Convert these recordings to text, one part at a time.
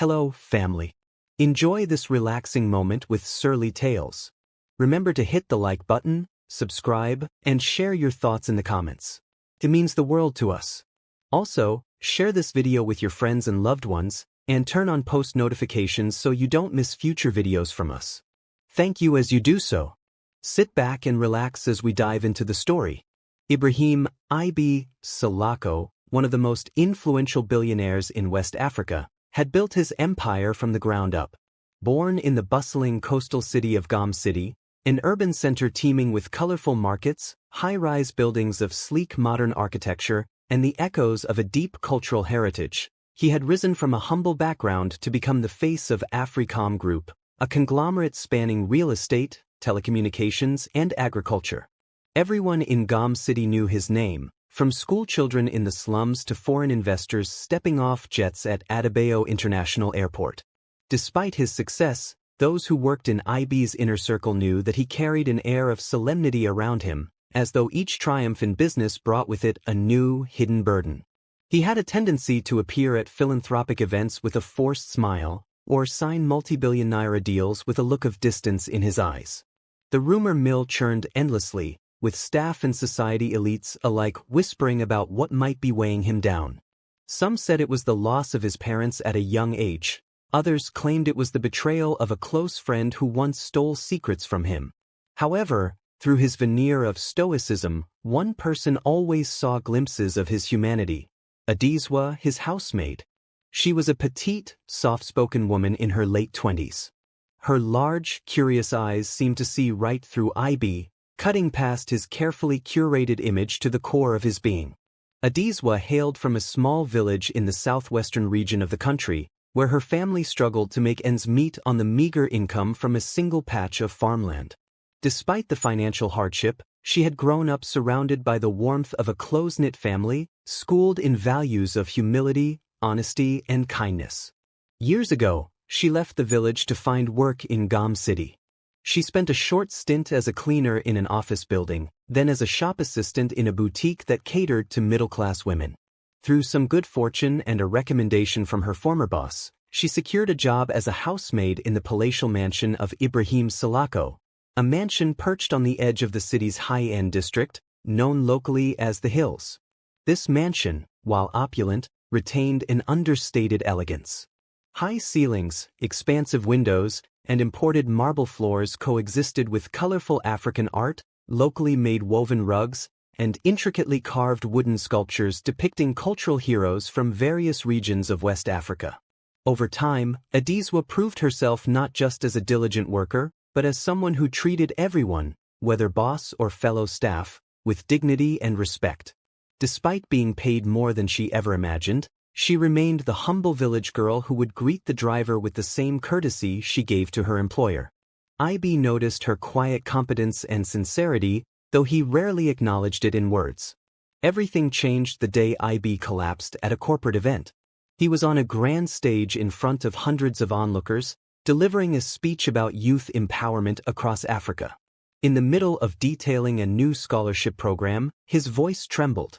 Hello, family. Enjoy this relaxing moment with Surly Tales. Remember to hit the like button, subscribe, and share your thoughts in the comments. It means the world to us. Also, share this video with your friends and loved ones, and turn on post notifications so you don't miss future videos from us. Thank you as you do so. Sit back and relax as we dive into the story. Ibrahim Ibn Salako, one of the most influential billionaires in West Africa, had built his empire from the ground up. Born in the bustling coastal city of Gom City, an urban center teeming with colorful markets, high-rise buildings of sleek modern architecture, and the echoes of a deep cultural heritage, he had risen from a humble background to become the face of Africom Group, a conglomerate spanning real estate, telecommunications, and agriculture. Everyone in Gom City knew his name, from schoolchildren in the slums to foreign investors stepping off jets at Adesewa International Airport. Despite his success, those who worked in IB's inner circle knew that he carried an air of solemnity around him, as though each triumph in business brought with it a new, hidden burden. He had a tendency to appear at philanthropic events with a forced smile, or sign multi-billion naira deals with a look of distance in his eyes. The rumor mill churned endlessly, with staff and society elites alike whispering about what might be weighing him down. Some said it was the loss of his parents at a young age. Others claimed it was the betrayal of a close friend who once stole secrets from him. However, through his veneer of stoicism, one person always saw glimpses of his humanity: Adesewa, his housemaid. She was a petite, soft-spoken woman in her late 20s. Her large, curious eyes seemed to see right through IB, cutting past his carefully curated image to the core of his being. Adesewa hailed from a small village in the southwestern region of the country, where her family struggled to make ends meet on the meager income from a single patch of farmland. Despite the financial hardship, she had grown up surrounded by the warmth of a close-knit family, schooled in values of humility, honesty, and kindness. Years ago, she left the village to find work in Gom City. She spent a short stint as a cleaner in an office building, then as a shop assistant in a boutique that catered to middle-class women. Through some good fortune and a recommendation from her former boss, she secured a job as a housemaid in the palatial mansion of Ibrahim Salako, a mansion perched on the edge of the city's high-end district, known locally as the Hills. This mansion, while opulent, retained an understated elegance. High ceilings, expansive windows, and imported marble floors coexisted with colorful African art, locally made woven rugs, and intricately carved wooden sculptures depicting cultural heroes from various regions of West Africa. Over time, Adesewa proved herself not just as a diligent worker, but as someone who treated everyone, whether boss or fellow staff, with dignity and respect. Despite being paid more than she ever imagined, she remained the humble village girl who would greet the driver with the same courtesy she gave to her employer. IB noticed her quiet competence and sincerity, though he rarely acknowledged it in words. Everything changed the day IB collapsed at a corporate event. He was on a grand stage in front of hundreds of onlookers, delivering a speech about youth empowerment across Africa. In the middle of detailing a new scholarship program, his voice trembled.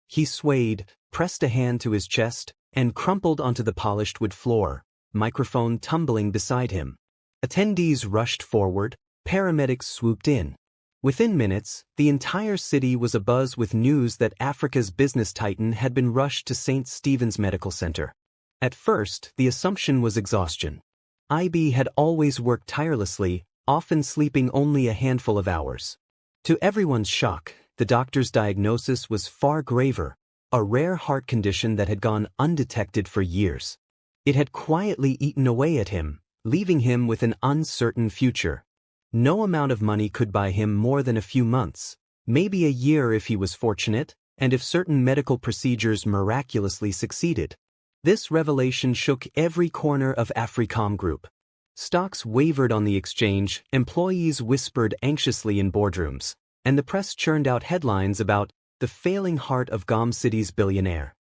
He swayed, pressed a hand to his chest, and crumpled onto the polished wood floor, microphone tumbling beside him. Attendees rushed forward, paramedics swooped in. Within minutes, the entire city was abuzz with news that Africa's business titan had been rushed to St. Stephen's Medical Center. At first, the assumption was exhaustion. IB had always worked tirelessly, often sleeping only a handful of hours. To everyone's shock, the doctor's diagnosis was far graver: a rare heart condition that had gone undetected for years. It had quietly eaten away at him, leaving him with an uncertain future. No amount of money could buy him more than a few months, maybe a year if he was fortunate, and if certain medical procedures miraculously succeeded. This revelation shook every corner of Africom Group. Stocks wavered on the exchange, employees whispered anxiously in boardrooms, and the press churned out headlines about the failing heart of Gom City's billionaire.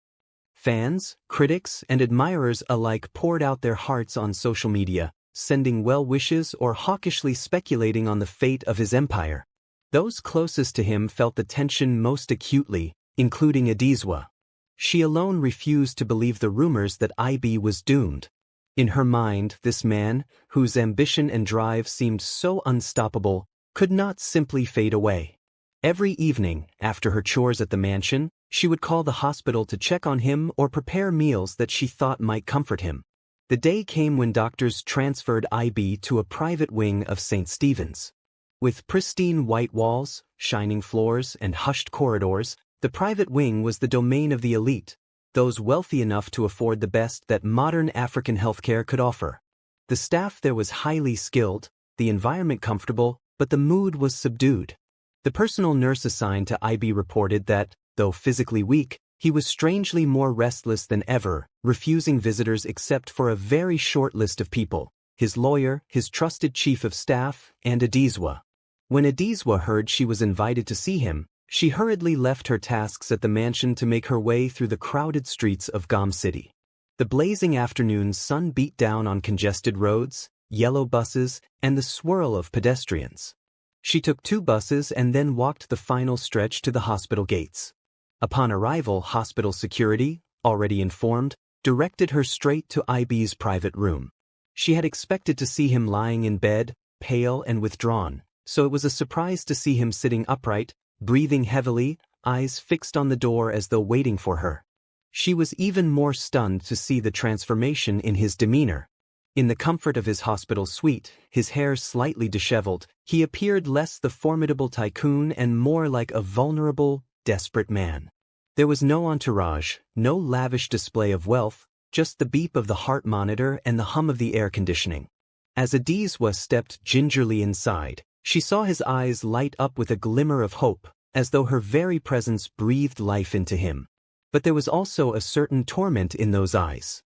Fans, critics, and admirers alike poured out their hearts on social media, sending well wishes or hawkishly speculating on the fate of his empire. Those closest to him felt the tension most acutely, including Adesewa. She alone refused to believe the rumors that IB was doomed. In her mind, this man, whose ambition and drive seemed so unstoppable, could not simply fade away. Every evening, after her chores at the mansion, she would call the hospital to check on him or prepare meals that she thought might comfort him. The day came when doctors transferred IB to a private wing of St. Stephen's. With pristine white walls, shining floors, and hushed corridors, the private wing was the domain of the elite, those wealthy enough to afford the best that modern African healthcare could offer. The staff there was highly skilled, the environment comfortable, but the mood was subdued. The personal nurse assigned to IB reported that, though physically weak, he was strangely more restless than ever, refusing visitors except for a very short list of people: his lawyer, his trusted chief of staff, and Adesewa. When Adesewa heard she was invited to see him, she hurriedly left her tasks at the mansion to make her way through the crowded streets of Gom City. The blazing afternoon sun beat down on congested roads, yellow buses, and the swirl of pedestrians. She took 2 buses and then walked the final stretch to the hospital gates. Upon arrival, hospital security, already informed, directed her straight to IB's private room. She had expected to see him lying in bed, pale and withdrawn, so it was a surprise to see him sitting upright, breathing heavily, eyes fixed on the door as though waiting for her. She was even more stunned to see the transformation in his demeanor. In the comfort of his hospital suite, his hair slightly disheveled, he appeared less the formidable tycoon and more like a vulnerable, desperate man. There was no entourage, no lavish display of wealth, just the beep of the heart monitor and the hum of the air conditioning. As Adesewa stepped gingerly inside, she saw his eyes light up with a glimmer of hope, as though her very presence breathed life into him. But there was also a certain torment in those eyes.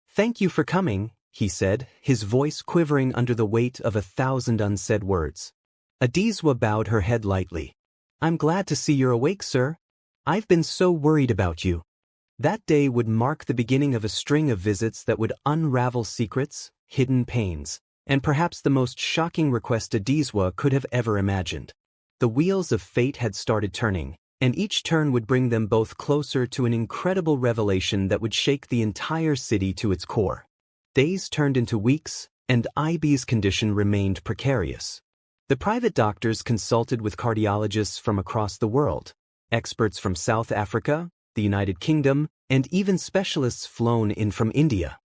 "Thank you for coming," he said, his voice quivering under the weight of 1,000 unsaid words. Adesewa bowed her head lightly. "I'm glad to see you're awake, sir. I've been so worried about you." That day would mark the beginning of a string of visits that would unravel secrets, hidden pains, and perhaps the most shocking request Adesewa could have ever imagined. The wheels of fate had started turning, and each turn would bring them both closer to an incredible revelation that would shake the entire city to its core. Days turned into weeks, and IB's condition remained precarious. The private doctors consulted with cardiologists from across the world, experts from South Africa, the United Kingdom, and even specialists flown in from India.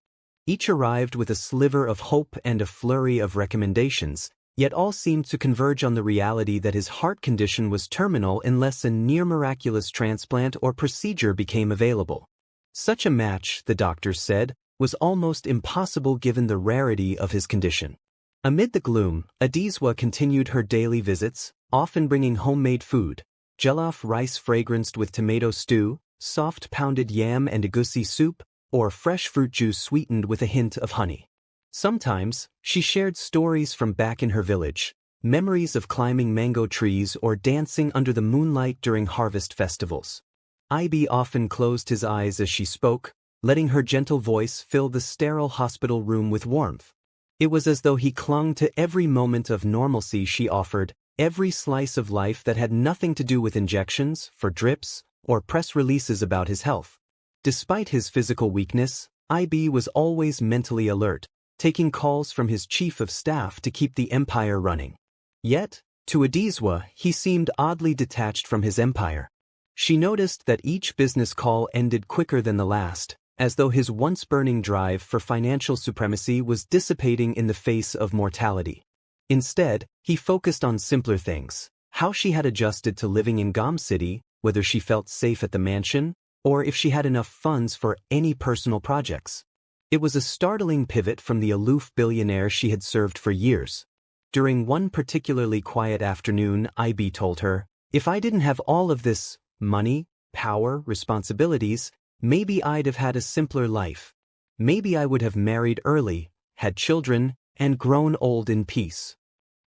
Each arrived with a sliver of hope and a flurry of recommendations, yet all seemed to converge on the reality that his heart condition was terminal unless a near-miraculous transplant or procedure became available. Such a match, the doctors said, was almost impossible given the rarity of his condition. Amid the gloom, Adesewa continued her daily visits, often bringing homemade food: jollof rice fragranced with tomato stew, soft pounded yam and egusi soup, or fresh fruit juice sweetened with a hint of honey. Sometimes, she shared stories from back in her village, memories of climbing mango trees or dancing under the moonlight during harvest festivals. IB often closed his eyes as she spoke, letting her gentle voice fill the sterile hospital room with warmth. It was as though he clung to every moment of normalcy she offered, every slice of life that had nothing to do with injections, for drips, or press releases about his health. Despite his physical weakness, IB was always mentally alert, taking calls from his chief of staff to keep the empire running. Yet, to Adesewa, he seemed oddly detached from his empire. She noticed that each business call ended quicker than the last, as though his once-burning drive for financial supremacy was dissipating in the face of mortality. Instead, he focused on simpler things: how she had adjusted to living in Gom City, whether she felt safe at the mansion, or if she had enough funds for any personal projects. It was a startling pivot from the aloof billionaire she had served for years. During one particularly quiet afternoon, IB told her, "If I didn't have all of this money, power, responsibilities, maybe I'd have had a simpler life. Maybe I would have married early, had children, and grown old in peace."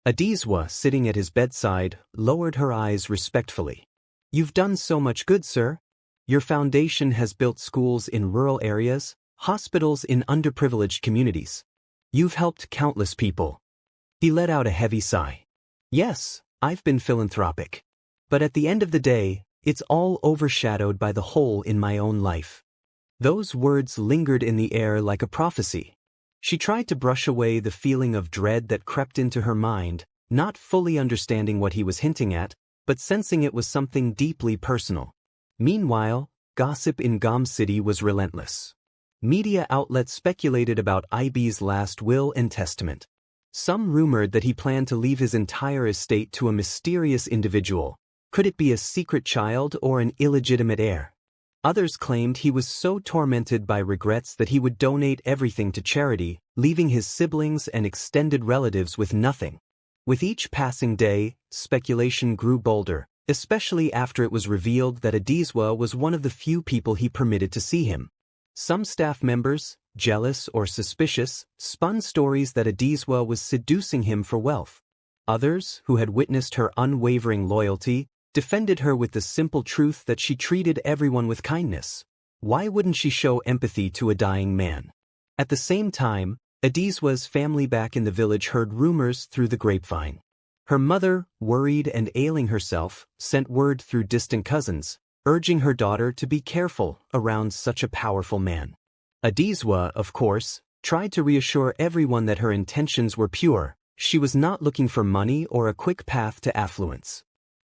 Adesewa, sitting at his bedside, lowered her eyes respectfully. "You've done so much good, sir. Your foundation has built schools in rural areas, hospitals in underprivileged communities. You've helped countless people." He let out a heavy sigh. "Yes, I've been philanthropic. But at the end of the day, it's all overshadowed by the hole in my own life." Those words lingered in the air like a prophecy. She tried to brush away the feeling of dread that crept into her mind, not fully understanding what he was hinting at, but sensing it was something deeply personal. Meanwhile, gossip in Gom City was relentless. Media outlets speculated about IB's last will and testament. Some rumored that he planned to leave his entire estate to a mysterious individual. Could it be a secret child or an illegitimate heir? Others claimed he was so tormented by regrets that he would donate everything to charity, leaving his siblings and extended relatives with nothing. With each passing day, speculation grew bolder, especially after it was revealed that Adesewa was one of the few people he permitted to see him. Some staff members, jealous or suspicious, spun stories that Adesewa was seducing him for wealth. Others, who had witnessed her unwavering loyalty, defended her with the simple truth that she treated everyone with kindness. Why wouldn't she show empathy to a dying man? At the same time, Adesewa's family back in the village heard rumors through the grapevine. Her mother, worried and ailing herself, sent word through distant cousins, urging her daughter to be careful around such a powerful man. Adesewa, of course, tried to reassure everyone that her intentions were pure. She was not looking for money or a quick path to affluence.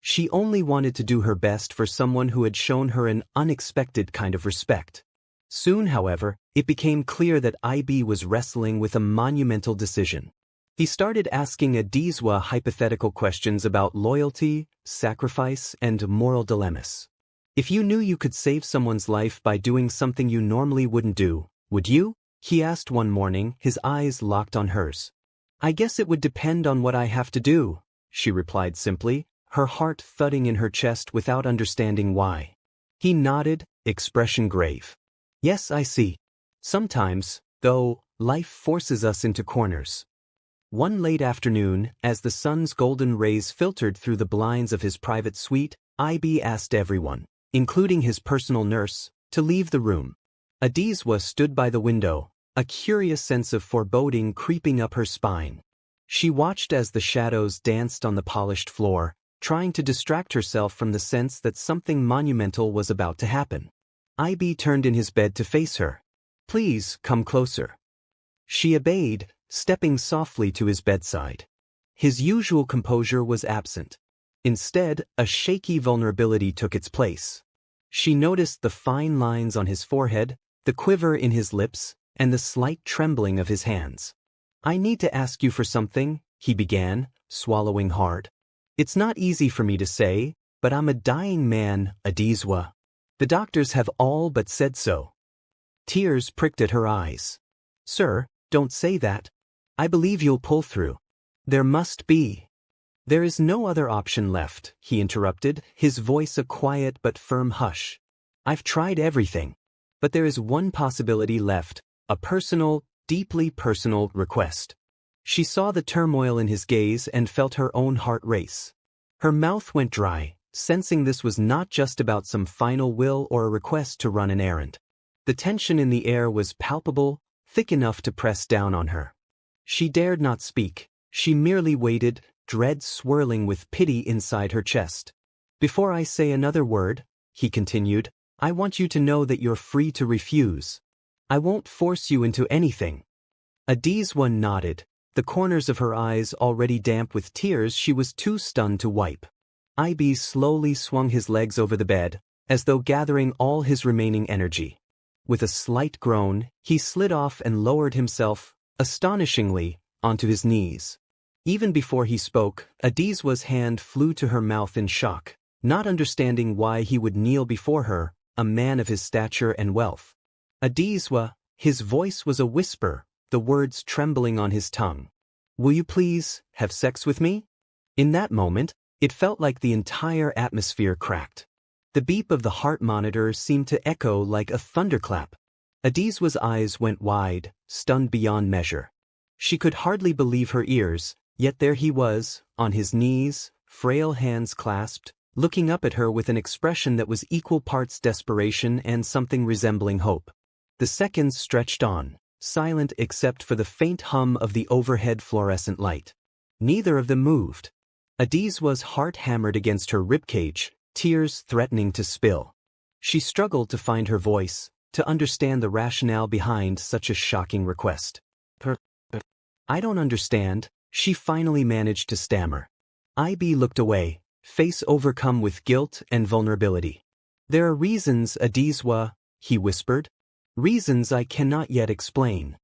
She only wanted to do her best for someone who had shown her an unexpected kind of respect. Soon, however, it became clear that IB was wrestling with a monumental decision. He started asking Adesewa hypothetical questions about loyalty, sacrifice, and moral dilemmas. If you knew you could save someone's life by doing something you normally wouldn't do, would you? He asked one morning, his eyes locked on hers. I guess it would depend on what I have to do, she replied simply, her heart thudding in her chest without understanding why. He nodded, expression grave. Yes, I see. Sometimes, though, life forces us into corners. One late afternoon, as the sun's golden rays filtered through the blinds of his private suite, IB asked everyone, including his personal nurse, to leave the room. Adesewa stood by the window, a curious sense of foreboding creeping up her spine. She watched as the shadows danced on the polished floor, trying to distract herself from the sense that something monumental was about to happen. IB turned in his bed to face her. Please, come closer. She obeyed, stepping softly to his bedside. His usual composure was absent. Instead, a shaky vulnerability took its place. She noticed the fine lines on his forehead, the quiver in his lips, and the slight trembling of his hands. I need to ask you for something, he began, swallowing hard. It's not easy for me to say, but I'm a dying man, Adesewa. The doctors have all but said so. Tears pricked at her eyes. Sir, don't say that. I believe you'll pull through. There must be. There is no other option left, he interrupted, his voice a quiet but firm hush. I've tried everything. But there is one possibility left, a personal, deeply personal request. She saw the turmoil in his gaze and felt her own heart race. Her mouth went dry, sensing this was not just about some final will or a request to run an errand. The tension in the air was palpable, thick enough to press down on her. She dared not speak. She merely waited, dread swirling with pity inside her chest. Before I say another word, he continued, I want you to know that you're free to refuse. I won't force you into anything. Adesewa nodded, the corners of her eyes already damp with tears she was too stunned to wipe. IB slowly swung his legs over the bed, as though gathering all his remaining energy. With a slight groan, he slid off and lowered himself, astonishingly, onto his knees. Even before he spoke, Adesewa's hand flew to her mouth in shock, not understanding why he would kneel before her, a man of his stature and wealth. Adesewa, his voice was a whisper, the words trembling on his tongue. Will you please have sex with me? In that moment, it felt like the entire atmosphere cracked. The beep of the heart monitor seemed to echo like a thunderclap. Adesewa's eyes went wide, stunned beyond measure. She could hardly believe her ears, yet there he was, on his knees, frail hands clasped, looking up at her with an expression that was equal parts desperation and something resembling hope. The seconds stretched on, silent except for the faint hum of the overhead fluorescent light. Neither of them moved. Adesewa's heart hammered against her ribcage, tears threatening to spill. She struggled to find her voice, to understand the rationale behind such a shocking request. I don't understand, she finally managed to stammer. IB looked away, face overcome with guilt and vulnerability. There are reasons, Adesewa, he whispered. Reasons I cannot yet explain.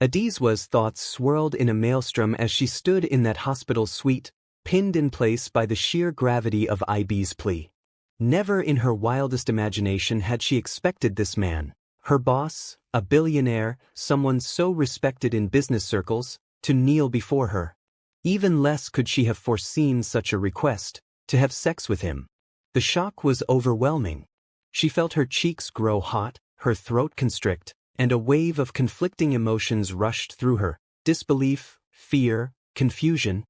Adesewa's thoughts swirled in a maelstrom as she stood in that hospital suite, pinned in place by the sheer gravity of IB's plea. Never in her wildest imagination had she expected this man, her boss, a billionaire, someone so respected in business circles, to kneel before her. Even less could she have foreseen such a request, to have sex with him. The shock was overwhelming. She felt her cheeks grow hot, her throat constrict, and a wave of conflicting emotions rushed through her: disbelief, fear, confusion,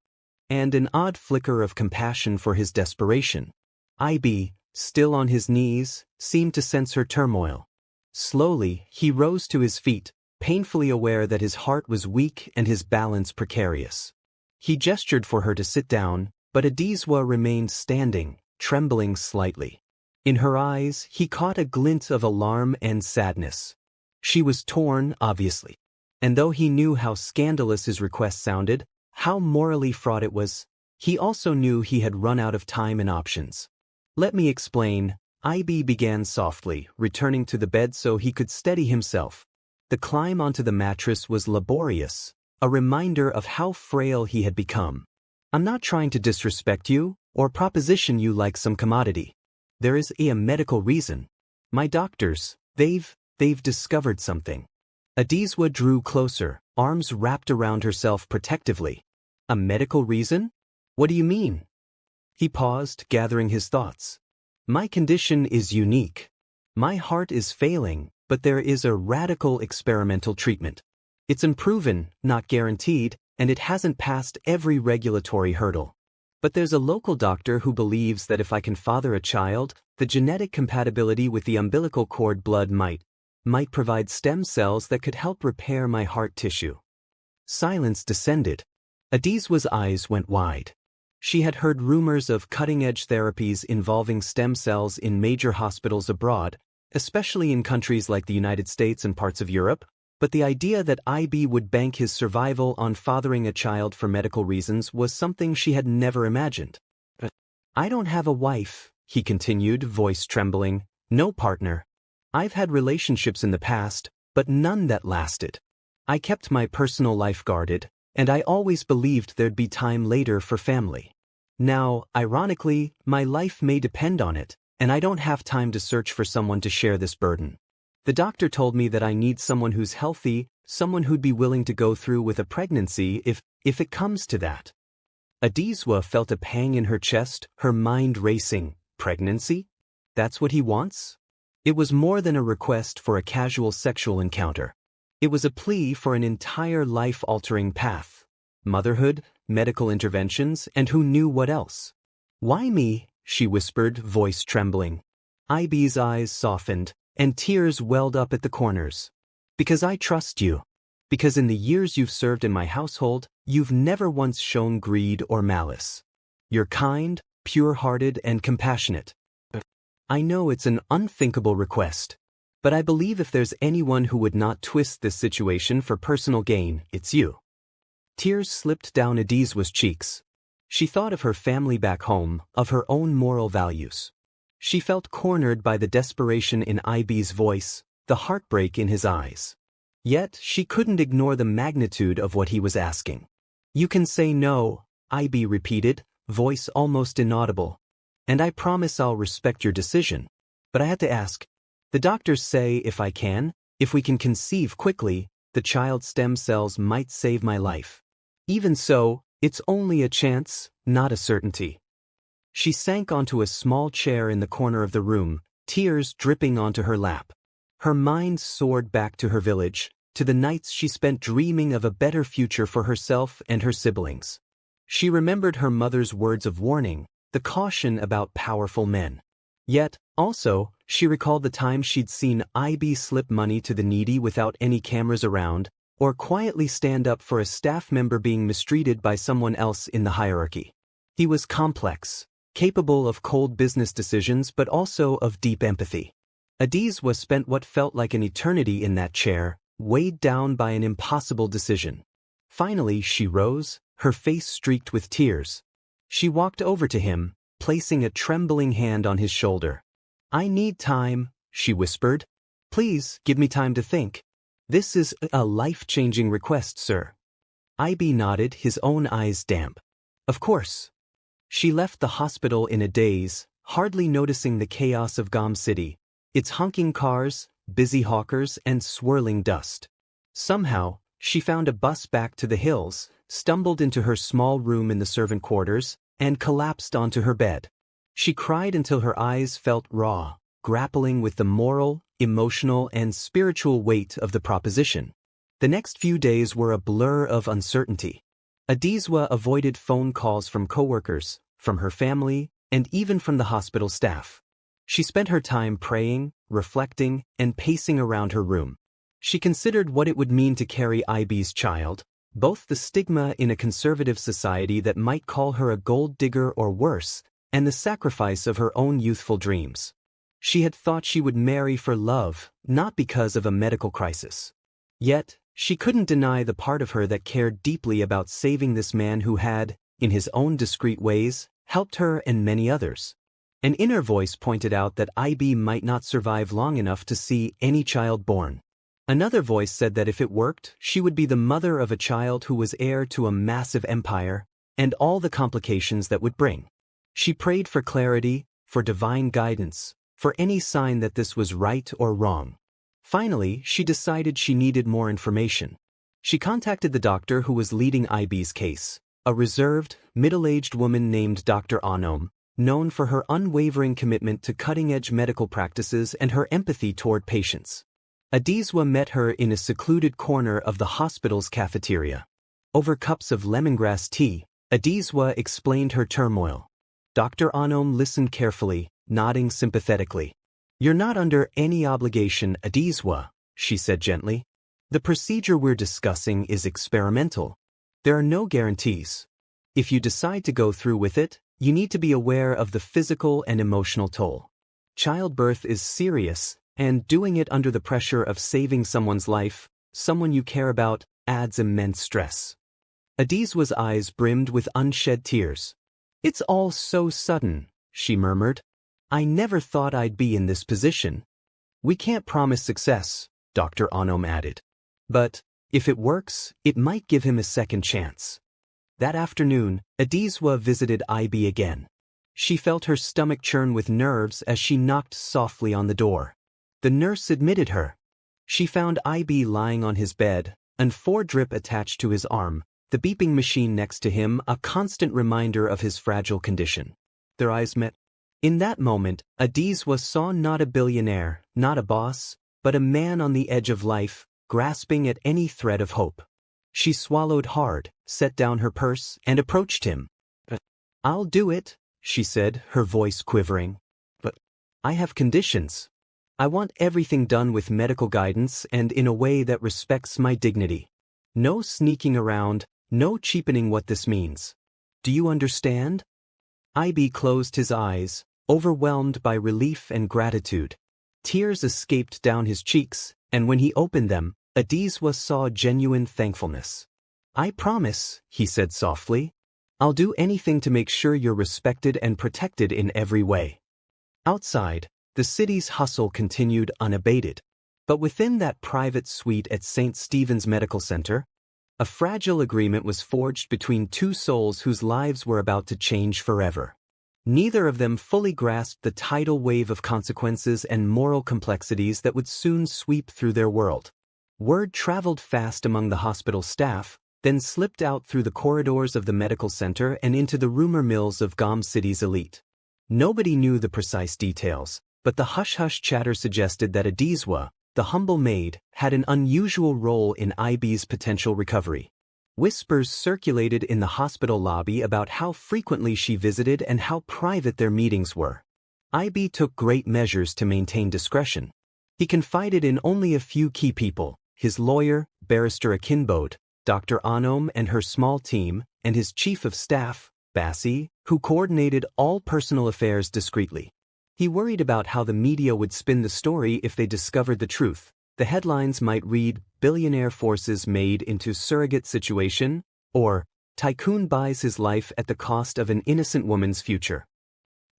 and an odd flicker of compassion for his desperation. IB, still on his knees, seemed to sense her turmoil. Slowly, he rose to his feet, painfully aware that his heart was weak and his balance precarious. He gestured for her to sit down, but Adesewa remained standing, trembling slightly. In her eyes, he caught a glint of alarm and sadness. She was torn, obviously. And though he knew how scandalous his request sounded, how morally fraught it was, he also knew he had run out of time and options. Let me explain, IB began softly, returning to the bed so he could steady himself. The climb onto the mattress was laborious, a reminder of how frail he had become. I'm not trying to disrespect you, or proposition you like some commodity. There is a medical reason. My doctors, they've discovered something. Adesewa drew closer, arms wrapped around herself protectively. A medical reason? What do you mean? He paused, gathering his thoughts. My condition is unique. My heart is failing, but there is a radical experimental treatment. It's unproven, not guaranteed, and it hasn't passed every regulatory hurdle. But there's a local doctor who believes that if I can father a child, the genetic compatibility with the umbilical cord blood might provide stem cells that could help repair my heart tissue. Silence descended. Adesewa's eyes went wide. She had heard rumors of cutting-edge therapies involving stem cells in major hospitals abroad, especially in countries like the United States and parts of Europe, but the idea that IB would bank his survival on fathering a child for medical reasons was something she had never imagined. I don't have a wife, he continued, voice trembling, no partner. I've had relationships in the past, but none that lasted. I kept my personal life guarded, and I always believed there'd be time later for family. Now, ironically, my life may depend on it, and I don't have time to search for someone to share this burden. The doctor told me that I need someone who's healthy, someone who'd be willing to go through with a pregnancy if it comes to that. Adesewa felt a pang in her chest, her mind racing. Pregnancy? That's what he wants? It was more than a request for a casual sexual encounter. It was a plea for an entire life-altering path. Motherhood, medical interventions, and who knew what else. Why me? She whispered, voice trembling. IB's eyes softened, and tears welled up at the corners. Because I trust you. Because in the years you've served in my household, you've never once shown greed or malice. You're kind, pure-hearted, and compassionate. I know it's an unthinkable request, but I believe if there's anyone who would not twist this situation for personal gain, it's you. Tears slipped down Adesewa's cheeks. She thought of her family back home, of her own moral values. She felt cornered by the desperation in IB's voice, the heartbreak in his eyes. Yet, she couldn't ignore the magnitude of what he was asking. You can say no, IB repeated, voice almost inaudible. And I promise I'll respect your decision. But I had to ask. The doctors say if we can conceive quickly, the child's stem cells might save my life. Even so, it's only a chance, not a certainty. She sank onto a small chair in the corner of the room, tears dripping onto her lap. Her mind soared back to her village, to the nights she spent dreaming of a better future for herself and her siblings. She remembered her mother's words of warning, the caution about powerful men. Yet, also, she recalled the time she'd seen IB slip money to the needy without any cameras around, or quietly stand up for a staff member being mistreated by someone else in the hierarchy. He was complex, capable of cold business decisions but also of deep empathy. Adesewa spent what felt like an eternity in that chair, weighed down by an impossible decision. Finally she rose, her face streaked with tears. She walked over to him, placing a trembling hand on his shoulder. "I need time," she whispered. "Please, give me time to think. This is a life-changing request, sir." Ibrahim nodded, his own eyes damp. "Of course." She left the hospital in a daze, hardly noticing the chaos of Gom City, its honking cars, busy hawkers, and swirling dust. Somehow, she found a bus back to the hills, stumbled into her small room in the servant quarters, and collapsed onto her bed. She cried until her eyes felt raw, grappling with the moral, emotional, and spiritual weight of the proposition. The next few days were a blur of uncertainty. Adesewa avoided phone calls from coworkers, from her family, and even from the hospital staff. She spent her time praying, reflecting, and pacing around her room. She considered what it would mean to carry Ibrahim's child, both the stigma in a conservative society that might call her a gold digger or worse, and the sacrifice of her own youthful dreams. She had thought she would marry for love, not because of a medical crisis. Yet, she couldn't deny the part of her that cared deeply about saving this man who had, in his own discreet ways, helped her and many others. An inner voice pointed out that Ibrahim might not survive long enough to see any child born. Another voice said that if it worked, she would be the mother of a child who was heir to a massive empire, and all the complications that would bring. She prayed for clarity, for divine guidance, for any sign that this was right or wrong. Finally, she decided she needed more information. She contacted the doctor who was leading Ibrahim's case, a reserved, middle-aged woman named Dr. Anom, known for her unwavering commitment to cutting-edge medical practices and her empathy toward patients. Adesewa met her in a secluded corner of the hospital's cafeteria. Over cups of lemongrass tea, Adesewa explained her turmoil. Dr. Anom listened carefully, nodding sympathetically. "You're not under any obligation, Adesewa," she said gently. "The procedure we're discussing is experimental. There are no guarantees. If you decide to go through with it, you need to be aware of the physical and emotional toll. Childbirth is serious, and doing it under the pressure of saving someone's life, someone you care about, adds immense stress." Adesewa's eyes brimmed with unshed tears. "It's all so sudden," she murmured. "I never thought I'd be in this position." "We can't promise success," Dr. Anom added. "But, if it works, it might give him a second chance." That afternoon, Adesewa visited Ibrahim again. She felt her stomach churn with nerves as she knocked softly on the door. The nurse admitted her. She found Ibrahim lying on his bed, an 4-drip attached to his arm, the beeping machine next to him a constant reminder of his fragile condition. Their eyes met. In that moment, Adesewa saw not a billionaire, not a boss, but a man on the edge of life, grasping at any thread of hope. She swallowed hard, set down her purse, and approached him. "I'll do it," she said, her voice quivering. "But I have conditions. I want everything done with medical guidance and in a way that respects my dignity. No sneaking around, no cheapening what this means. Do you understand?" Ibrahim closed his eyes, overwhelmed by relief and gratitude. Tears escaped down his cheeks, and when he opened them, Adesewa saw genuine thankfulness. "I promise," he said softly. "I'll do anything to make sure you're respected and protected in every way." Outside, the city's hustle continued unabated. But within that private suite at St. Stephen's Medical Center, a fragile agreement was forged between two souls whose lives were about to change forever. Neither of them fully grasped the tidal wave of consequences and moral complexities that would soon sweep through their world. Word traveled fast among the hospital staff, then slipped out through the corridors of the medical center and into the rumor mills of Gom City's elite. Nobody knew the precise details, but the hush-hush chatter suggested that Adesewa, the humble maid, had an unusual role in Ibrahim's potential recovery. Whispers circulated in the hospital lobby about how frequently she visited and how private their meetings were. Ibrahim took great measures to maintain discretion. He confided in only a few key people: his lawyer, Barrister Akinbode, Dr. Anom and her small team, and his chief of staff, Bassi, who coordinated all personal affairs discreetly. He worried about how the media would spin the story if they discovered the truth, the headlines might read, "Billionaire forces Maid into surrogate situation," or "Tycoon buys his life at the cost of an innocent woman's future."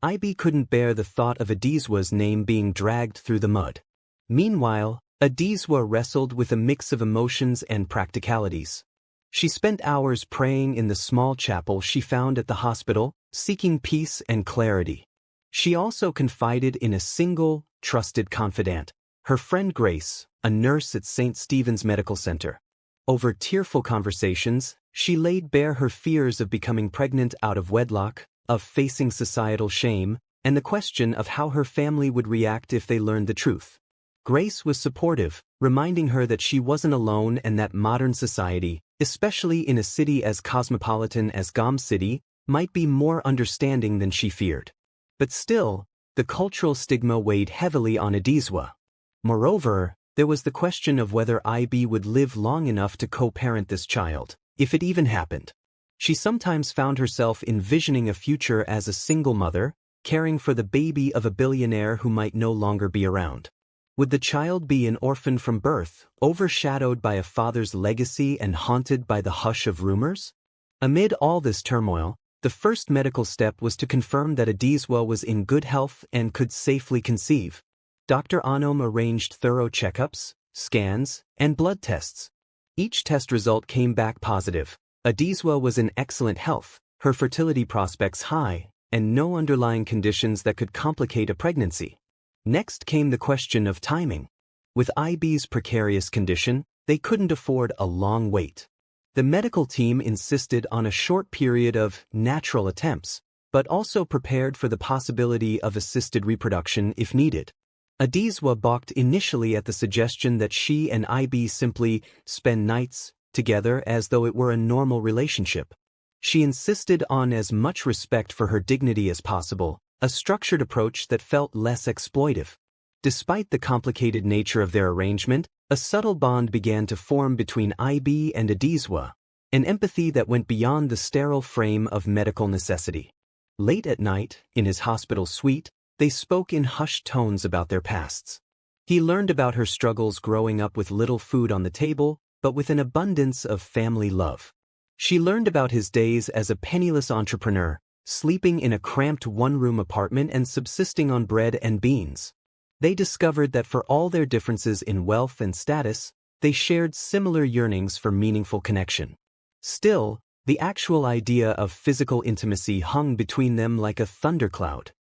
Ibe couldn't bear the thought of Adesewa's name being dragged through the mud. Meanwhile, Adesewa wrestled with a mix of emotions and practicalities. She spent hours praying in the small chapel she found at the hospital, seeking peace and clarity. She also confided in a single, trusted confidant, her friend Grace, a nurse at St. Stephen's Medical Center. Over tearful conversations, she laid bare her fears of becoming pregnant out of wedlock, of facing societal shame, and the question of how her family would react if they learned the truth. Grace was supportive, reminding her that she wasn't alone and that modern society, especially in a city as cosmopolitan as Gom City, might be more understanding than she feared. But still, the cultural stigma weighed heavily on Adesewa. Moreover, there was the question of whether Ibe would live long enough to co-parent this child, if it even happened. She sometimes found herself envisioning a future as a single mother, caring for the baby of a billionaire who might no longer be around. Would the child be an orphan from birth, overshadowed by a father's legacy and haunted by the hush of rumors? Amid all this turmoil, the first medical step was to confirm that Adesewa was in good health and could safely conceive. Dr. Anom arranged thorough checkups, scans, and blood tests. Each test result came back positive. Adesewa was in excellent health, her fertility prospects high, and no underlying conditions that could complicate a pregnancy. Next came the question of timing. With Ibe's precarious condition, they couldn't afford a long wait. The medical team insisted on a short period of natural attempts, but also prepared for the possibility of assisted reproduction if needed. Adesewa balked initially at the suggestion that she and Ibe simply spend nights together as though it were a normal relationship. She insisted on as much respect for her dignity as possible, a structured approach that felt less exploitive. Despite the complicated nature of their arrangement, a subtle bond began to form between Ibe and Adesewa, an empathy that went beyond the sterile frame of medical necessity. Late at night, in his hospital suite, they spoke in hushed tones about their pasts. He learned about her struggles growing up with little food on the table, but with an abundance of family love. She learned about his days as a penniless entrepreneur, sleeping in a cramped one-room apartment and subsisting on bread and beans. They discovered that for all their differences in wealth and status, they shared similar yearnings for meaningful connection. Still, the actual idea of physical intimacy hung between them like a thundercloud.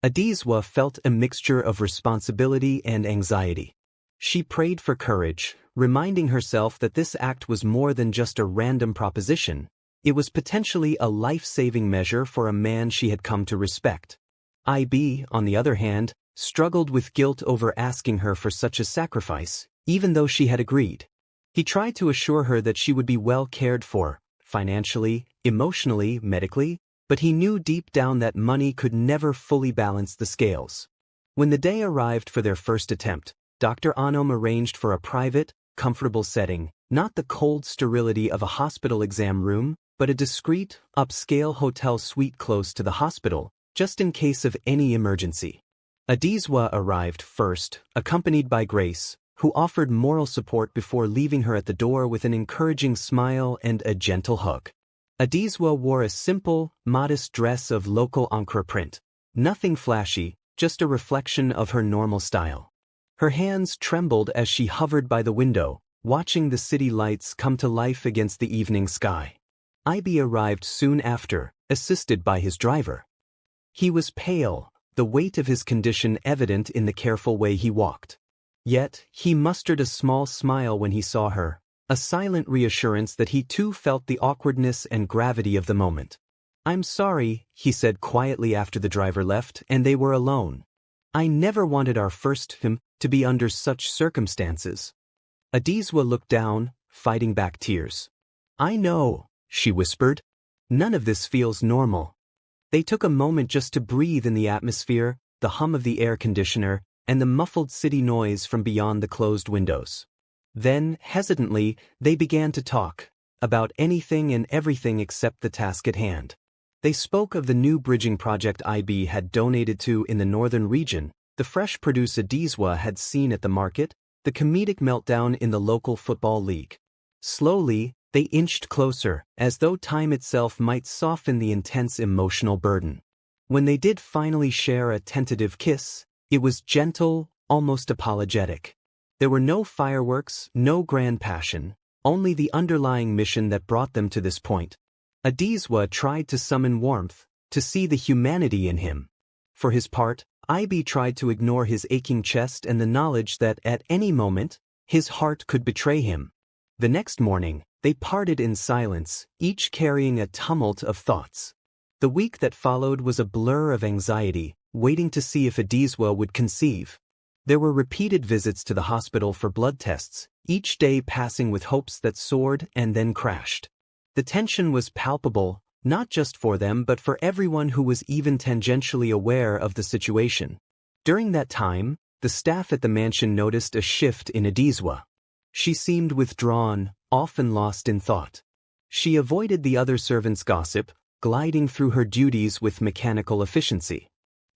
Adesewa felt a mixture of responsibility and anxiety. She prayed for courage, reminding herself that this act was more than just a random proposition. It was potentially a life-saving measure for a man she had come to respect. Ibe, on the other hand, struggled with guilt over asking her for such a sacrifice, even though she had agreed. He tried to assure her that she would be well cared for, financially, emotionally, medically, but he knew deep down that money could never fully balance the scales. When the day arrived for their first attempt, Dr. Anom arranged for a private, comfortable setting, not the cold sterility of a hospital exam room, but a discreet, upscale hotel suite close to the hospital, just in case of any emergency. Adesewa arrived first, accompanied by Grace, who offered moral support before leaving her at the door with an encouraging smile and a gentle hug. Adesewa wore a simple, modest dress of local Ankara print. Nothing flashy, just a reflection of her normal style. Her hands trembled as she hovered by the window, watching the city lights come to life against the evening sky. Ibe arrived soon after, assisted by his driver. He was pale, the weight of his condition evident in the careful way he walked. Yet, he mustered a small smile when he saw her, a silent reassurance that he too felt the awkwardness and gravity of the moment. "I'm sorry," he said quietly after the driver left and they were alone. "I never wanted our first him to be under such circumstances." Adesewa looked down, fighting back tears. "I know," she whispered. "None of this feels normal." They took a moment just to breathe in the atmosphere, the hum of the air conditioner, and the muffled city noise from beyond the closed windows. Then, hesitantly, they began to talk, about anything and everything except the task at hand. They spoke of the new bridging project Ibe had donated to in the northern region, the fresh produce Adesewa had seen at the market, the comedic meltdown in the local football league. Slowly, they inched closer, as though time itself might soften the intense emotional burden. When they did finally share a tentative kiss, it was gentle, almost apologetic. There were no fireworks, no grand passion, only the underlying mission that brought them to this point. Adesewa tried to summon warmth, to see the humanity in him. For his part, Ibe tried to ignore his aching chest and the knowledge that at any moment, his heart could betray him. The next morning, they parted in silence, each carrying a tumult of thoughts. The week that followed was a blur of anxiety, waiting to see if Adesewa would conceive. There were repeated visits to the hospital for blood tests, each day passing with hopes that soared and then crashed. The tension was palpable, not just for them but for everyone who was even tangentially aware of the situation. During that time, the staff at the mansion noticed a shift in Adesewa. She seemed withdrawn, often lost in thought. She avoided the other servants' gossip, gliding through her duties with mechanical efficiency.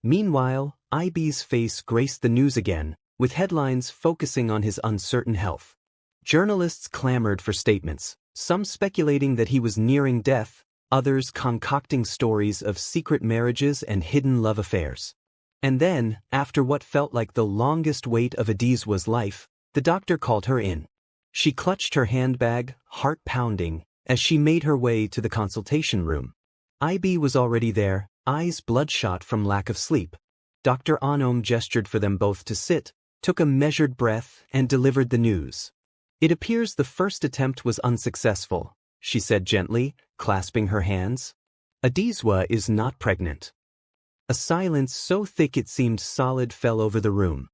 Meanwhile, Ibe's face graced the news again, with headlines focusing on his uncertain health. Journalists clamored for statements, some speculating that he was nearing death, others concocting stories of secret marriages and hidden love affairs. And then, after what felt like the longest wait of Adesewa's life, the doctor called her in. She clutched her handbag, heart pounding, as she made her way to the consultation room. Ibe was already there, eyes bloodshot from lack of sleep. Dr. Onom gestured for them both to sit, took a measured breath, and delivered the news. "It appears the first attempt was unsuccessful," she said gently, clasping her hands. "Adesewa is not pregnant." A silence so thick it seemed solid fell over the room.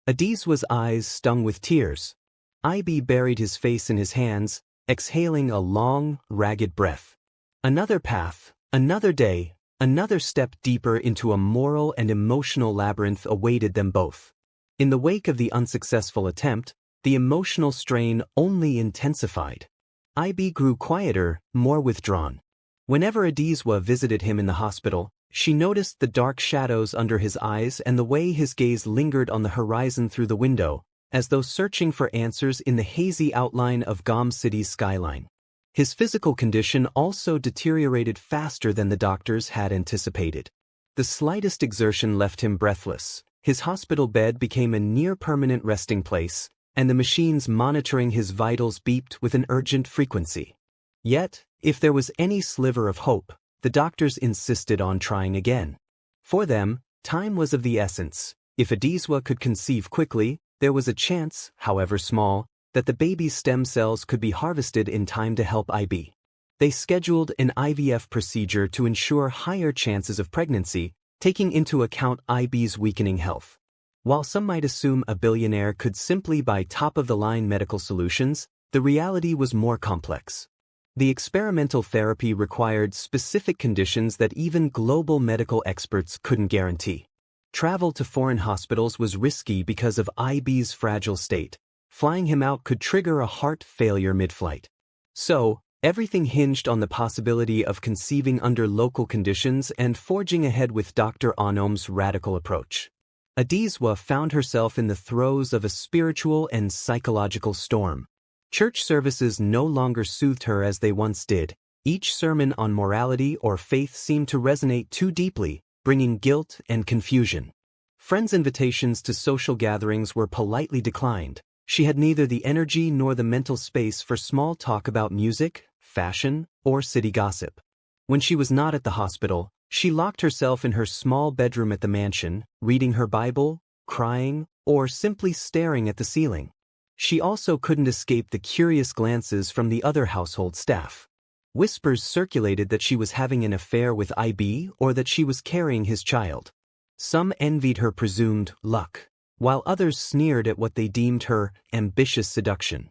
Adesewa's eyes stung with tears. Ibe buried his face in his hands, exhaling a long, ragged breath. Another path, another day, another step deeper into a moral and emotional labyrinth awaited them both. In the wake of the unsuccessful attempt, the emotional strain only intensified. Ibe grew quieter, more withdrawn. Whenever Adesewa visited him in the hospital, she noticed the dark shadows under his eyes and the way his gaze lingered on the horizon through the window, as though searching for answers in the hazy outline of Gom City's skyline. His physical condition also deteriorated faster than the doctors had anticipated. The slightest exertion left him breathless. His hospital bed became a near-permanent resting place, and the machines monitoring his vitals beeped with an urgent frequency. Yet, if there was any sliver of hope, the doctors insisted on trying again. For them, time was of the essence. If Adesewa could conceive quickly, there was a chance, however small, that the baby's stem cells could be harvested in time to help Ibe. They scheduled an IVF procedure to ensure higher chances of pregnancy, taking into account Ibe's weakening health. While some might assume a billionaire could simply buy top-of-the-line medical solutions, the reality was more complex. The experimental therapy required specific conditions that even global medical experts couldn't guarantee. Travel to foreign hospitals was risky because of Ibe's fragile state. Flying him out could trigger a heart failure mid-flight. So, everything hinged on the possibility of conceiving under local conditions and forging ahead with Dr. Onom's radical approach. Adesewa found herself in the throes of a spiritual and psychological storm. Church services no longer soothed her as they once did. Each sermon on morality or faith seemed to resonate too deeply, bringing guilt and confusion. Friends' invitations to social gatherings were politely declined. She had neither the energy nor the mental space for small talk about music, fashion, or city gossip. When she was not at the hospital, she locked herself in her small bedroom at the mansion, reading her Bible, crying, or simply staring at the ceiling. She also couldn't escape the curious glances from the other household staff. Whispers circulated that she was having an affair with Ibe or that she was carrying his child. Some envied her presumed luck, while others sneered at what they deemed her ambitious seduction.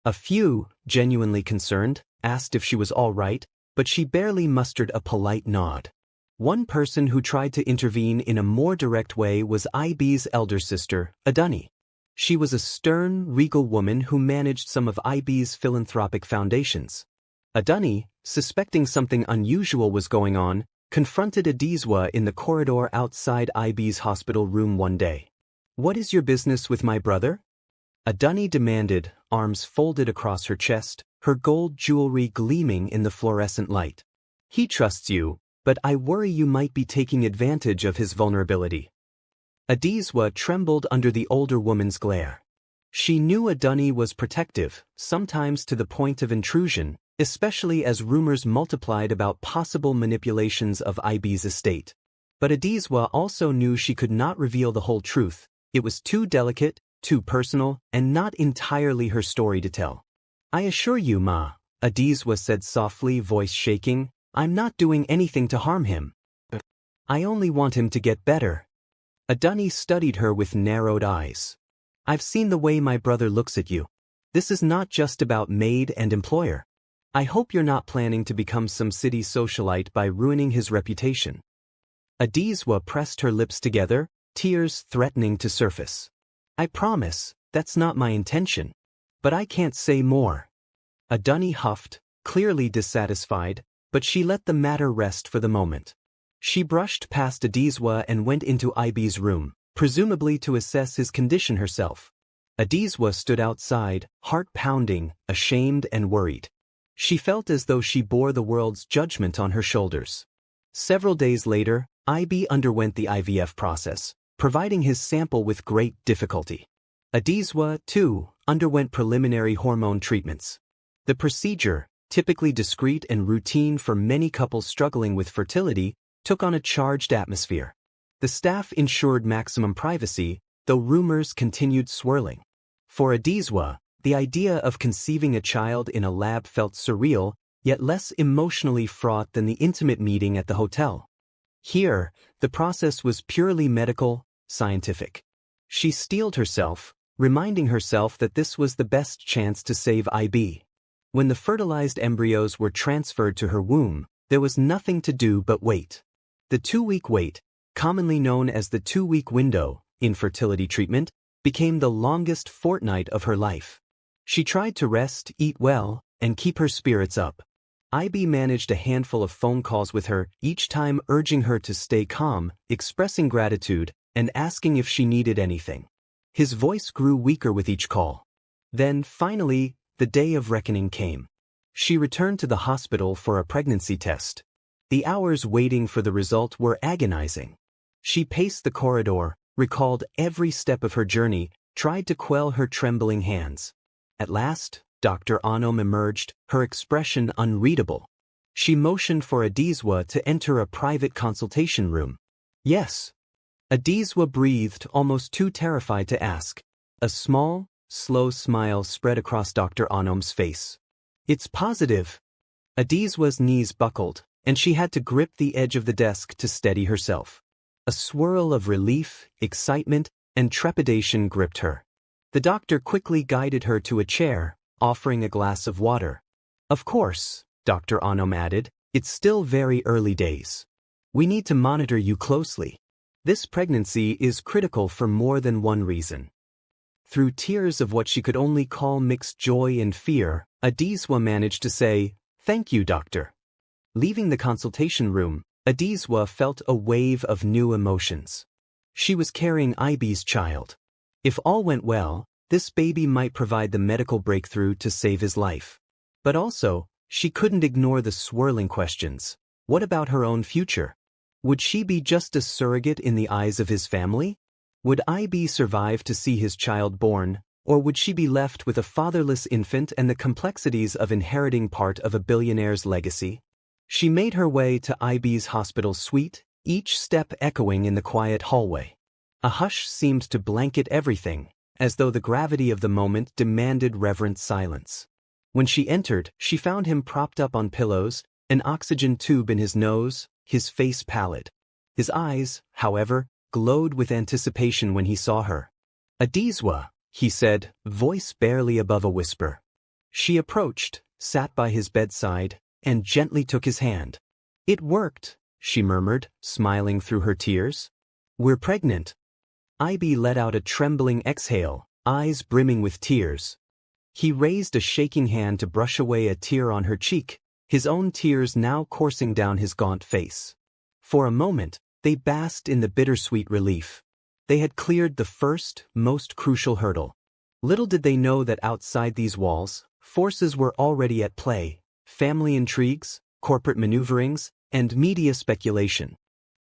A few, genuinely concerned, asked if she was all right, but she barely mustered a polite nod. One person who tried to intervene in a more direct way was Ibe's elder sister, Adamma. She was a stern, regal woman who managed some of Ibe's philanthropic foundations. Adamma, suspecting something unusual was going on, confronted Adesewa in the corridor outside Ibe's hospital room one day. "What is your business with my brother?" Adunni demanded, arms folded across her chest, her gold jewelry gleaming in the fluorescent light. He trusts you, but I worry you might be taking advantage of his vulnerability. Adesewa trembled under the older woman's glare. She knew Adunni was protective, sometimes to the point of intrusion, especially as rumors multiplied about possible manipulations of Ibe's estate. But Adesewa also knew she could not reveal the whole truth. It was too delicate, too personal, and not entirely her story to tell. I assure you, Ma, Adesewa said softly, voice shaking, I'm not doing anything to harm him. I only want him to get better. Adunni studied her with narrowed eyes. I've seen the way my brother looks at you. This is not just about maid and employer. I hope you're not planning to become some city socialite by ruining his reputation. Adesewa pressed her lips together, tears threatening to surface. I promise, that's not my intention. But I can't say more. Adunni huffed, clearly dissatisfied, but she let the matter rest for the moment. She brushed past Adesewa and went into Ibe's room, presumably to assess his condition herself. Adesewa stood outside, heart pounding, ashamed and worried. She felt as though she bore the world's judgment on her shoulders. Several days later, Ibe underwent the IVF process, providing his sample with great difficulty. Adesewa, too, underwent preliminary hormone treatments. The procedure, typically discreet and routine for many couples struggling with fertility, took on a charged atmosphere. The staff ensured maximum privacy, though rumors continued swirling. For Adesewa, the idea of conceiving a child in a lab felt surreal, yet less emotionally fraught than the intimate meeting at the hotel. Here, the process was purely medical, scientific. She steeled herself, reminding herself that this was the best chance to save Ibe. When the fertilized embryos were transferred to her womb, there was nothing to do but wait. The 2-week wait, commonly known as the 2-week window in fertility treatment, became the longest fortnight of her life. She tried to rest, eat well, and keep her spirits up. Ibe managed a handful of phone calls with her, each time urging her to stay calm, expressing gratitude, and asking if she needed anything. His voice grew weaker with each call. Then, finally, the day of reckoning came. She returned to the hospital for a pregnancy test. The hours waiting for the result were agonizing. She paced the corridor, recalled every step of her journey, tried to quell her trembling hands. At last, Dr. Anom emerged, her expression unreadable. She motioned for Adesewa to enter a private consultation room. Yes. Adesewa breathed, almost too terrified to ask. A small, slow smile spread across Dr. Anom's face. It's positive. Adesewa's knees buckled, and she had to grip the edge of the desk to steady herself. A swirl of relief, excitement, and trepidation gripped her. The doctor quickly guided her to a chair, offering a glass of water. Of course, Dr. Anom added, it's still very early days. We need to monitor you closely. This pregnancy is critical for more than one reason. Through tears of what she could only call mixed joy and fear, Adesewa managed to say, "Thank you, doctor." Leaving the consultation room, Adesewa felt a wave of new emotions. She was carrying Ibe's child. If all went well, this baby might provide the medical breakthrough to save his life. But also, she couldn't ignore the swirling questions. What about her own future? Would she be just a surrogate in the eyes of his family? Would Ibe survive to see his child born, or would she be left with a fatherless infant and the complexities of inheriting part of a billionaire's legacy? She made her way to Ibe's hospital suite, each step echoing in the quiet hallway. A hush seemed to blanket everything, as though the gravity of the moment demanded reverent silence. When she entered, she found him propped up on pillows, an oxygen tube in his nose, his face pallid. His eyes, however, glowed with anticipation when he saw her. "Adesewa," he said, voice barely above a whisper. She approached, sat by his bedside, and gently took his hand. "It worked," she murmured, smiling through her tears. "We're pregnant." Ibe let out a trembling exhale, eyes brimming with tears. He raised a shaking hand to brush away a tear on her cheek, his own tears now coursing down his gaunt face. For a moment, they basked in the bittersweet relief. They had cleared the first, most crucial hurdle. Little did they know that outside these walls, forces were already at play: family intrigues, corporate maneuverings, and media speculation.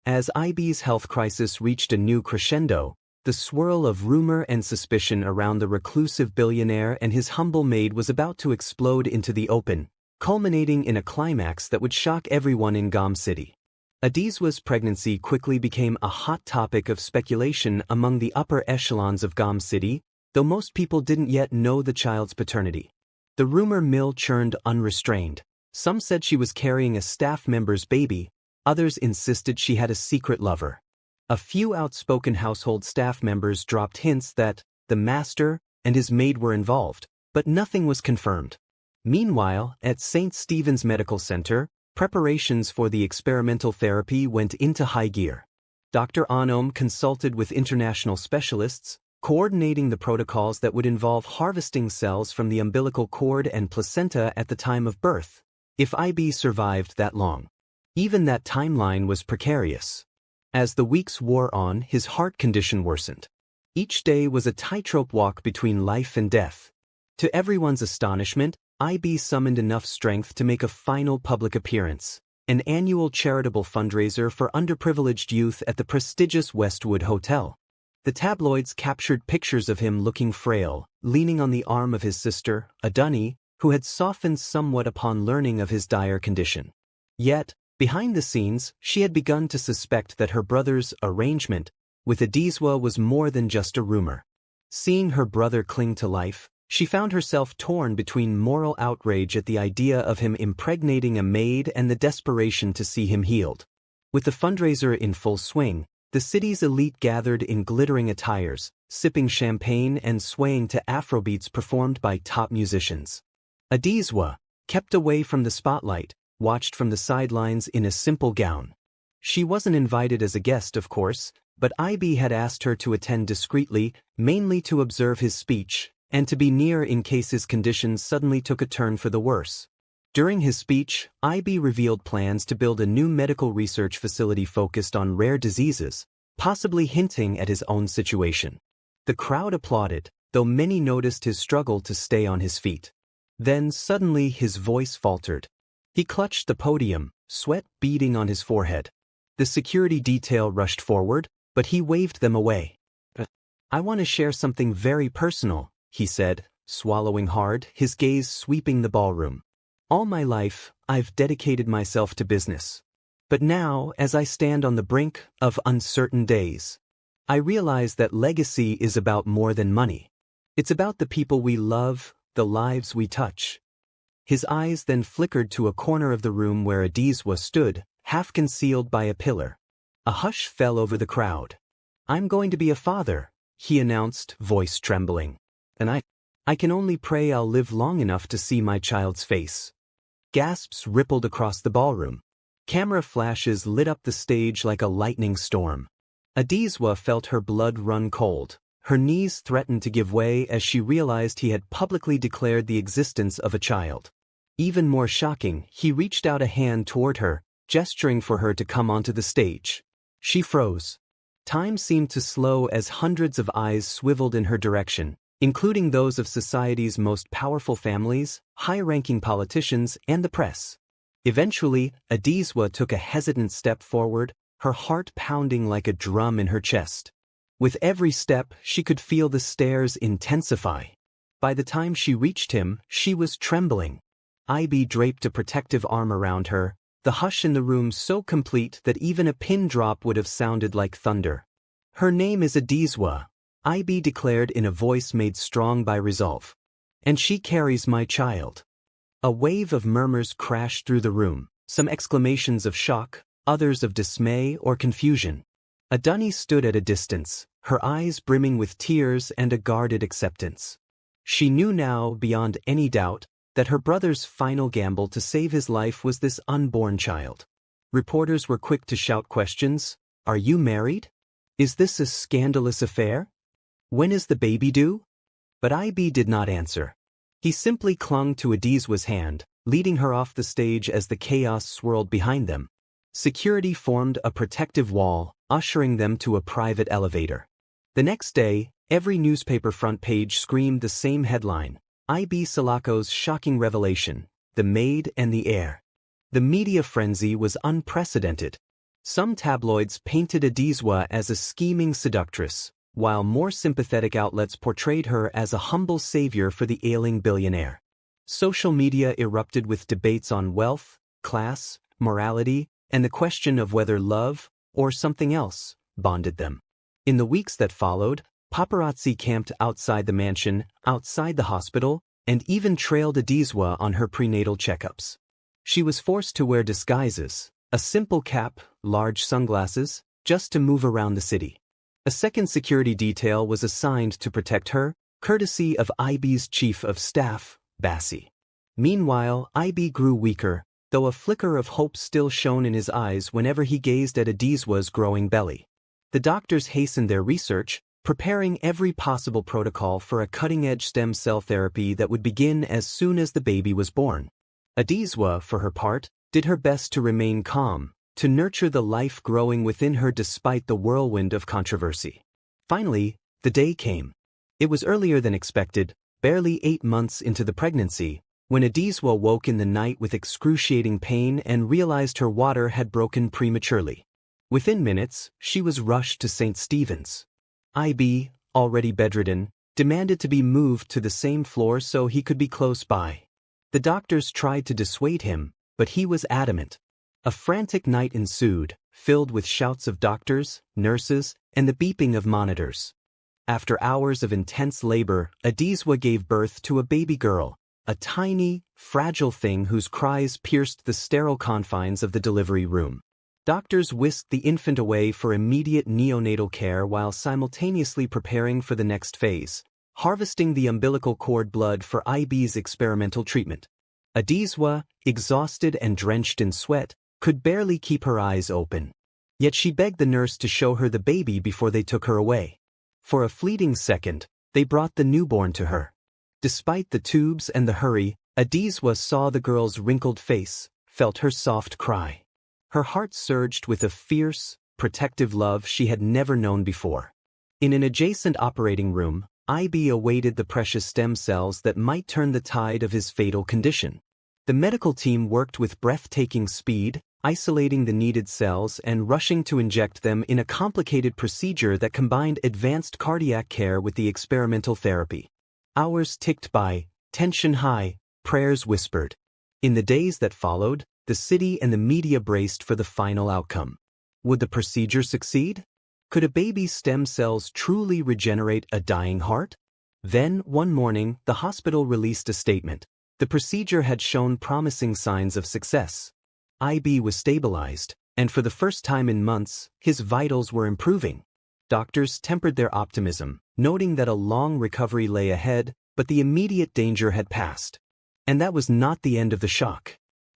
As IB's health crisis reached a new crescendo, the swirl of rumor and suspicion around the reclusive billionaire and his humble maid was about to explode into the open, culminating in a climax that would shock everyone in Gom City. Adesewa's pregnancy quickly became a hot topic of speculation among the upper echelons of Gom City, though most people didn't yet know the child's paternity. The rumor mill churned unrestrained. Some said she was carrying a staff member's baby, others insisted she had a secret lover. A few outspoken household staff members dropped hints that the master and his maid were involved, but nothing was confirmed. Meanwhile, at St. Stephen's Medical Center, preparations for the experimental therapy went into high gear. Dr. Anom consulted with international specialists, coordinating the protocols that would involve harvesting cells from the umbilical cord and placenta at the time of birth, if IB survived that long. Even that timeline was precarious. As the weeks wore on, his heart condition worsened. Each day was a tightrope walk between life and death. To everyone's astonishment, IB summoned enough strength to make a final public appearance, an annual charitable fundraiser for underprivileged youth at the prestigious Westwood Hotel. The tabloids captured pictures of him looking frail, leaning on the arm of his sister, Adamma, who had softened somewhat upon learning of his dire condition. Yet, behind the scenes, she had begun to suspect that her brother's arrangement with Adesewa was more than just a rumor. Seeing her brother cling to life, she found herself torn between moral outrage at the idea of him impregnating a maid and the desperation to see him healed. With the fundraiser in full swing, the city's elite gathered in glittering attires, sipping champagne and swaying to Afrobeats performed by top musicians. Adesewa, kept away from the spotlight, watched from the sidelines in a simple gown. She wasn't invited as a guest, of course, but IB had asked her to attend discreetly, mainly to observe his speech, and to be near in case his condition suddenly took a turn for the worse. During his speech, IB revealed plans to build a new medical research facility focused on rare diseases, possibly hinting at his own situation. The crowd applauded, though many noticed his struggle to stay on his feet. Then suddenly his voice faltered. He clutched the podium, sweat beading on his forehead. The security detail rushed forward, but he waved them away. "I want to share something very personal," he said, swallowing hard, his gaze sweeping the ballroom. "All my life, I've dedicated myself to business. But now, as I stand on the brink of uncertain days, I realize that legacy is about more than money. It's about the people we love, the lives we touch." His eyes then flickered to a corner of the room where Adesewa stood, half concealed by a pillar. A hush fell over the crowd. "I'm going to be a father," he announced, voice trembling. "And I can only pray I'll live long enough to see my child's face." Gasps rippled across the ballroom. Camera flashes lit up the stage like a lightning storm. Adesewa felt her blood run cold. Her knees threatened to give way as she realized he had publicly declared the existence of a child. Even more shocking, he reached out a hand toward her, gesturing for her to come onto the stage. She froze. Time seemed to slow as hundreds of eyes swiveled in her direction, including those of society's most powerful families, high-ranking politicians, and the press. Eventually, Adesewa took a hesitant step forward, her heart pounding like a drum in her chest. With every step, she could feel the stares intensify. By the time she reached him, she was trembling. IB draped a protective arm around her, the hush in the room so complete that even a pin drop would have sounded like thunder. "Her name is Adesewa," IB declared in a voice made strong by resolve. "And she carries my child." A wave of murmurs crashed through the room, some exclamations of shock, others of dismay or confusion. Adamma stood at a distance, her eyes brimming with tears and a guarded acceptance. She knew now, beyond any doubt, that her brother's final gamble to save his life was this unborn child. Reporters were quick to shout questions. "Are you married? Is this a scandalous affair? When is the baby due?" But IB did not answer. He simply clung to Adesewa's hand, leading her off the stage as the chaos swirled behind them. Security formed a protective wall, ushering them to a private elevator. The next day, Every newspaper front page screamed the same headline: Salako's shocking revelation, the Maid and the heir. The media frenzy was unprecedented. Some tabloids painted Adesewa as a scheming seductress, while more sympathetic outlets portrayed her as a humble savior for the ailing billionaire. Social media erupted with debates on wealth, class, morality, and the question of whether love, or something else, bonded them. In the weeks that followed, paparazzi camped outside the mansion, outside the hospital, and even trailed Adesewa on her prenatal checkups. She was forced to wear disguises, a simple cap, large sunglasses, just to move around the city. A second security detail was assigned to protect her, courtesy of IB's chief of staff, Bassi. Meanwhile, IB grew weaker, though a flicker of hope still shone in his eyes whenever he gazed at Adesewa's growing belly. The doctors hastened their research, preparing every possible protocol for a cutting-edge stem cell therapy that would begin as soon as the baby was born. Adesewa, for her part, did her best to remain calm, to nurture the life growing within her despite the whirlwind of controversy. Finally, the day came. It was earlier than expected, barely 8 months into the pregnancy, when Adesewa woke in the night with excruciating pain and realized her water had broken prematurely. Within minutes, she was rushed to St. Stephen's. IB, already bedridden, demanded to be moved to the same floor so he could be close by. The doctors tried to dissuade him, but he was adamant. A frantic night ensued, filled with shouts of doctors, nurses, and the beeping of monitors. After hours of intense labor, Adesewa gave birth to a baby girl, a tiny, fragile thing whose cries pierced the sterile confines of the delivery room. Doctors whisked the infant away for immediate neonatal care while simultaneously preparing for the next phase, harvesting the umbilical cord blood for IB's experimental treatment. Adesewa, exhausted and drenched in sweat, could barely keep her eyes open. Yet she begged the nurse to show her the baby before they took her away. For a fleeting second, they brought the newborn to her. Despite the tubes and the hurry, Adesewa saw the girl's wrinkled face, felt her soft cry. Her heart surged with a fierce, protective love she had never known before. In an adjacent operating room, IB awaited the precious stem cells that might turn the tide of his fatal condition. The medical team worked with breathtaking speed, isolating the needed cells and rushing to inject them in a complicated procedure that combined advanced cardiac care with the experimental therapy. Hours ticked by, tension high, prayers whispered. In the days that followed, the city and the media braced for the final outcome. Would the procedure succeed? Could a baby's stem cells truly regenerate a dying heart? Then, one morning, the hospital released a statement. The procedure had shown promising signs of success. IB was stabilized, and for the first time in months, his vitals were improving. Doctors tempered their optimism, noting that a long recovery lay ahead, but the immediate danger had passed. And that was not the end of the shock.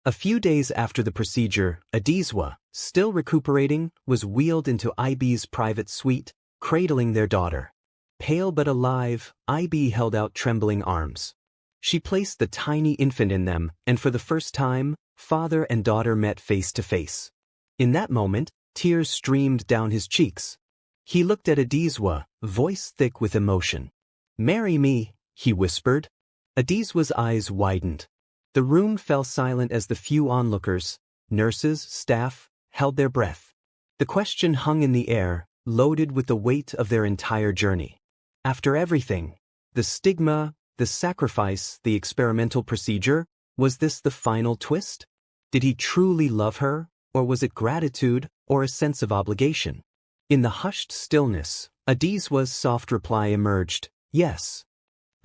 A few days after the procedure, Adesewa, still recuperating, was wheeled into IB's private suite, cradling their daughter. Pale but alive, IB held out trembling arms. She placed the tiny infant in them, and for the first time, father and daughter met face to face. In that moment, tears streamed down his cheeks. He looked at Adesewa, voice thick with emotion. "Marry me," he whispered. Adesewa's eyes widened. The room fell silent as the few onlookers, nurses, staff, held their breath. The question hung in the air, loaded with the weight of their entire journey. After everything, the stigma, the sacrifice, the experimental procedure, was this the final twist? Did he truly love her, or was it gratitude, or a sense of obligation? In the hushed stillness, Adesewa's soft reply emerged, yes.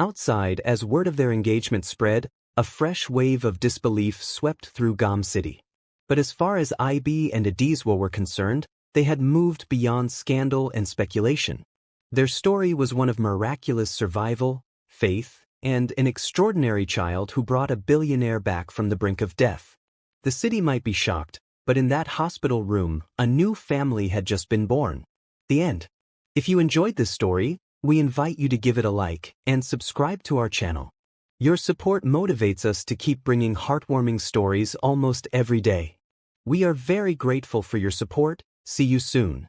Outside, as word of their engagement spread, a fresh wave of disbelief swept through Gom City. But as far as IB and Adesewa were concerned, they had moved beyond scandal and speculation. Their story was one of miraculous survival, faith, and an extraordinary child who brought a billionaire back from the brink of death. The city might be shocked, but in that hospital room, a new family had just been born. The end. If you enjoyed this story, we invite you to give it a like and subscribe to our channel. Your support motivates us to keep bringing heartwarming stories almost every day. We are very grateful for your support. See you soon.